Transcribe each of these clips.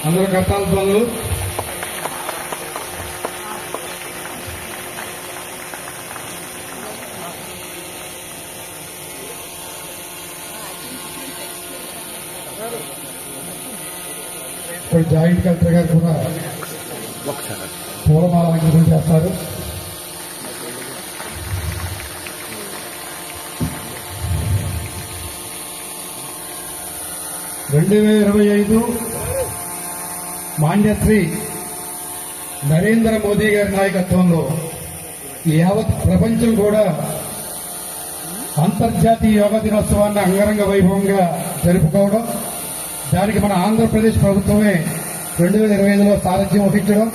అందరూ కట్టాలి పనులు. ఇప్పుడు జాయింట్ కలెక్టర్ గారు కూడా పూలమాల అంకితం చేస్తారు. (2025) మాన్యశ్రీ నరేంద్ర మోదీ గారి నాయకత్వంలో యావత్ ప్రపంచం కూడా అంతర్జాతీయ యోగా దినోత్సవాన్ని అంగరంగ వైభవంగా జరుపుకోవడం, దానికి మన ఆంధ్రప్రదేశ్ ప్రభుత్వమే 2025లో సారథ్యం వహించడం,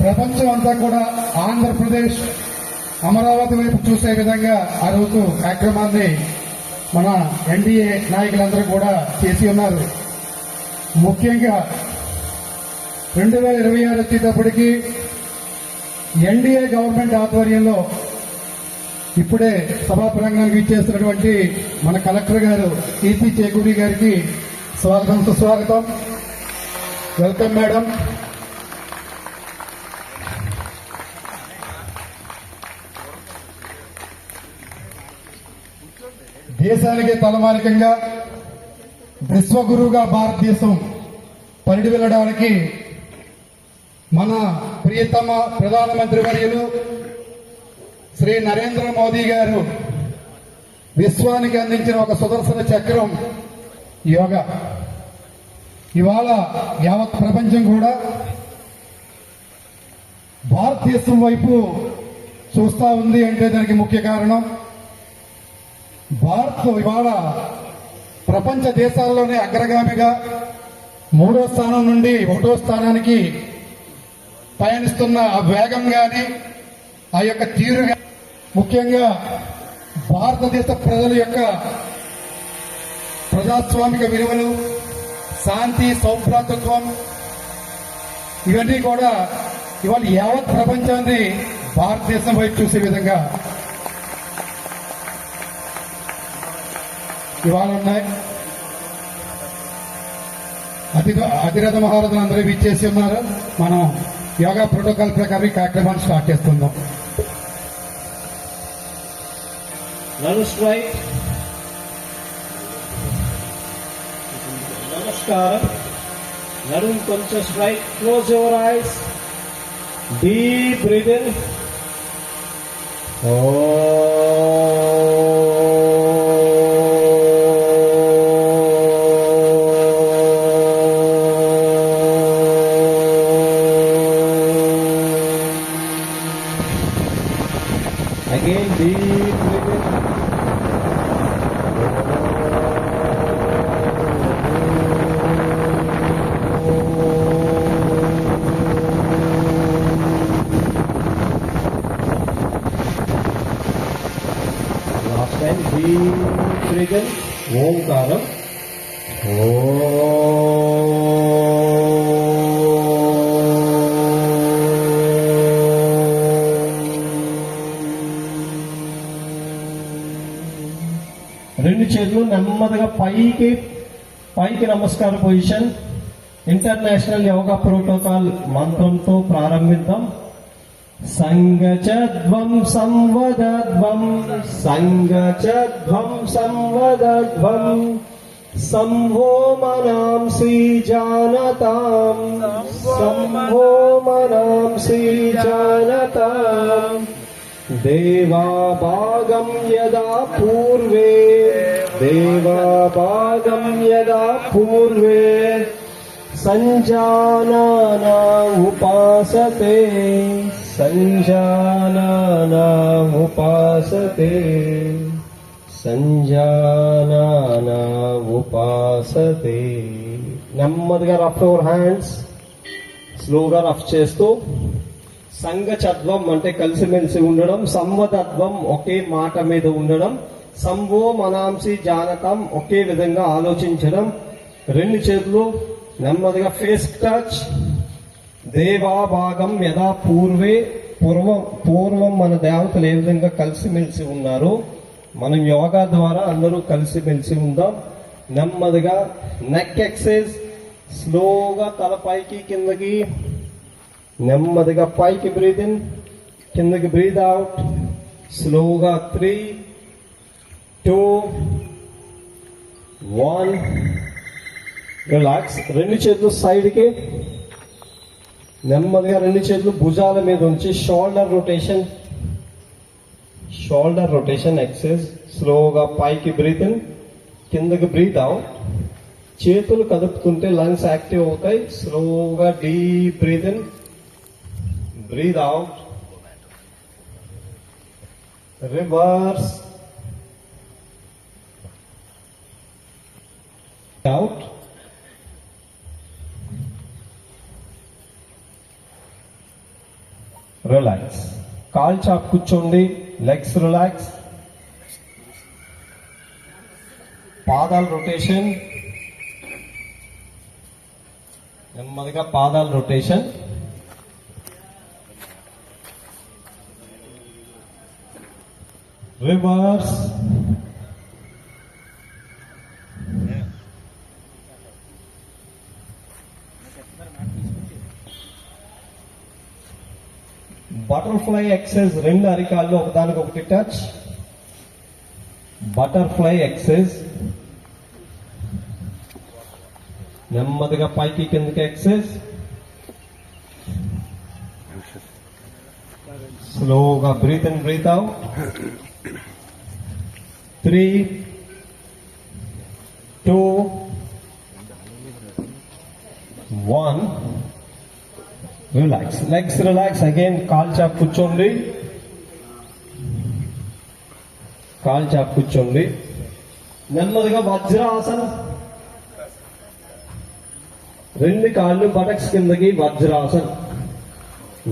ప్రపంచం అంతా కూడా ఆంధ్రప్రదేశ్ అమరావతి వైపు చూసే విధంగా ఆ రోజు కార్యక్రమాన్ని మన ఎన్డీఏ నాయకులందరూ కూడా చేసి ఉన్నారు. ముఖ్యంగా 2026 వచ్చేటప్పటికి ఎన్డీఏ గవర్నమెంట్ ఆధ్వర్యంలో ఇప్పుడే సభాప్రాంగణానికి ఇచ్చేస్తున్నటువంటి మన కలెక్టర్ గారు కీర్తి చేకూరి గారికి స్వాగతం, సుస్వాగతం. Welcome madam. దేశానికి తలమానికంగా విశ్వగురువుగా భారతదేశం పరిడి వెళ్ళడానికి మన ప్రియతమ ప్రధానమంత్రి వర్యులు శ్రీ నరేంద్ర మోదీ గారు విశ్వానికి అందించిన ఒక సుదర్శన చక్రం యోగా. ఇవాళ యావత్ ప్రపంచం కూడా భారతదేశం వైపు చూస్తా ఉంది అంటే దానికి ముఖ్య కారణం భారత్ ఇవాళ ప్రపంచ దేశాల్లోనే అగ్రగామిగా 3వ స్థానం నుండి 1వ స్థానానికి పయనిస్తున్న ఆ వేగం గాని ఆ యొక్క తీరుగా, ముఖ్యంగా భారతదేశ ప్రజల యొక్క ప్రజాస్వామిక విలువలు, శాంతి, సౌభ్రాతృత్వం ఇవన్నీ కూడా ఇవాళ యావత్ ప్రపంచాన్ని భారతదేశం వైపు చూసే విధంగా ఇవాళ ఉన్నాయి. అతిరథ మహారథులు అందరూ ఇచ్చేసి ఉన్నారు. మనం యోగా ప్రోటోకాల్ ప్రకారం ఈ కార్యక్రమాన్ని స్టార్ట్ చేస్తున్నాం. నమస్కారం. నడుము కొంచెం straight. Close your eyes. Deep breath in. Again, deep breath in. Last time, deep breath in. Omkaram. రెండు చేతులు నెమ్మదిగా పైకి నమస్కార పొజిషన్. ఇంటర్నేషనల్ యోగా ప్రోటోకాల్ మంత్రంతో ప్రారంభిద్దాం. సంగచధ్వం సంవదధ్వం, సంగచధ్వం సంవదధ్వం, సంభో మనాంసి జానతాం, సంభో మనాంసి జానతాం. దేవాభాగం యదా పూర్వే, దేవాభాగం యదా పూర్వే, సంజానానా ఉపాసతే, సంజానానా ఉపాసతే, సంజానానా ఉపాసతే. నెమ్మదిగా రఫ్ యువర్ హ్యాండ్స్. స్లోగా రఫ్ చేస్తూ సంగచత్వం అంటే కలిసిమెలిసి ఉండడం, సంవదత్వం ఒకే మాట మీద ఉండడం, సంవో మనాంసి జానతం ఒకే విధంగా ఆలోచించడం. రెండు చేతులు నెమ్మదిగా ఫేస్ టచ్. దేవాభాగం యథా పూర్వే, పూర్వం మన దేవతలు ఏ విధంగా కలిసిమెలిసి ఉన్నారు, మనం యోగా ద్వారా అందరూ కలిసిమెలిసి ఉందాం. నెమ్మదిగా నెక్ ఎక్సైజ్, స్లోగా తల పైకి కిందకి, నెమ్మదిగా పైకి బ్రీత్ ఇన్, కిందకి బ్రీత్ అవుట్. స్లోగా 3, 2, 1. రిలాక్స్. రెండు చేతులు సైడ్కి, నెమ్మదిగా రెండు చేతులు భుజాల మీద ఉంచి shoulder rotation, shoulder rotation exercise. స్లోగా పైకి బ్రీత్ ఇన్, కిందకి బ్రీత్ అవుట్. చేతులు కదుపుతుంటే లంగ్స్ యాక్టివ్ అవుతాయి. స్లోగా deep breath in, breath out. Reverse, out. Relax. కాల్ చాప్ కూర్చోండి, లెగ్స్ రిలాక్స్. పాదాల రొటేషన్, నెమ్మదిగా పాదాల రొటేషన్. రివర్స్. Butterfly exercise. రెండు అరికాళ్ళు ఒకదానికొకటి టచ్. Butterfly exercise. నెమ్మదిగా పైకి కిందకి ఎక్సర్సైజ్. స్లోగా breath in, breath out. 3, 2, 1. Relax. Legs relax. Again కాల్ చాప్ కూర్చోండి, కాల్ చాప్ కూర్చోండి. నెమ్మదిగా వజ్రాసనం. రెండు కాళ్ళు బటక్స్ కిందకి వజ్రాసన్.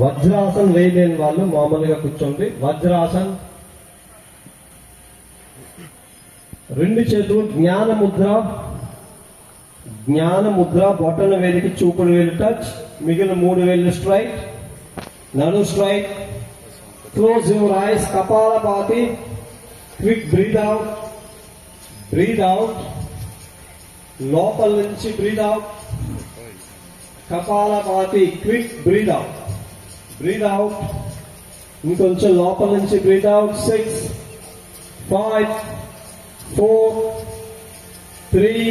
వజ్రాసన్ వేయలేని వాళ్ళు మామూలుగా కూర్చోండి. వజ్రాసన్. రెండు చేతులు జ్ఞాన ముద్ర, జ్ఞాన ముద్ర. బొటన వేలికి చూపుడు వేలు టచ్, మిగిలిన 3 వేళ్ళు స్ట్రైట్, నడు straight. Close your eyes. Kapalbhati. Quick breath out, breath out. లోపల నుంచి breath out. Kapalbhati. Quick breath out, breath out. ఇంకొంచెం లోపల నుంచి బ్రీత్ అవుట్. 6, 5, 4, 3,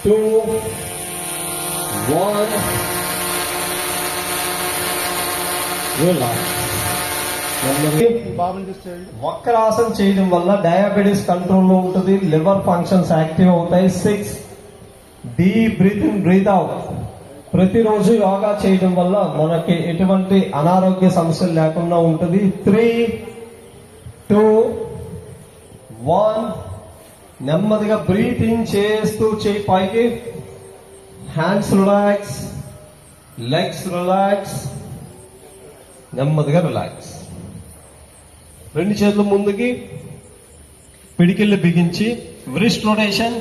2, 1. రిలాక్స్. వక్రాసనం చేయడం వల్ల డయాబెటీస్ కంట్రోల్లో ఉంటుంది, లివర్ ఫంక్షన్స్ యాక్టివ్ అవుతాయి. 6, deep breath in, breath out. ప్రతిరోజు యోగా చేయడం వల్ల మనకి ఎటువంటి అనారోగ్య సమస్యలు లేకుండా ఉంటుంది. 3, 2, 1. నెమ్మదిగా బ్రీత్ ఇన్ చేస్తూ చేయి పైకి. Hands relax, legs relax. నెమ్మదిగా రిలాక్స్. రెండు చేతులు ముందుకి, పిడికిళ్ళు బిగించి వ్రిస్ట్ రొటేషన్.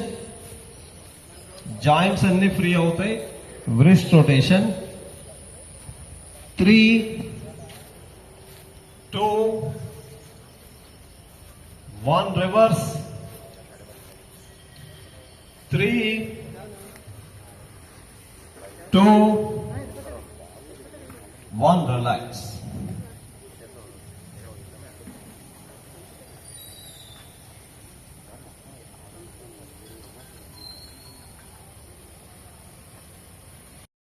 జాయింట్స్ అన్ని ఫ్రీ అవుతాయి. Wrist rotation. 3, 2, 1. రివర్స్. 3, 2, 1. రిలాక్స్.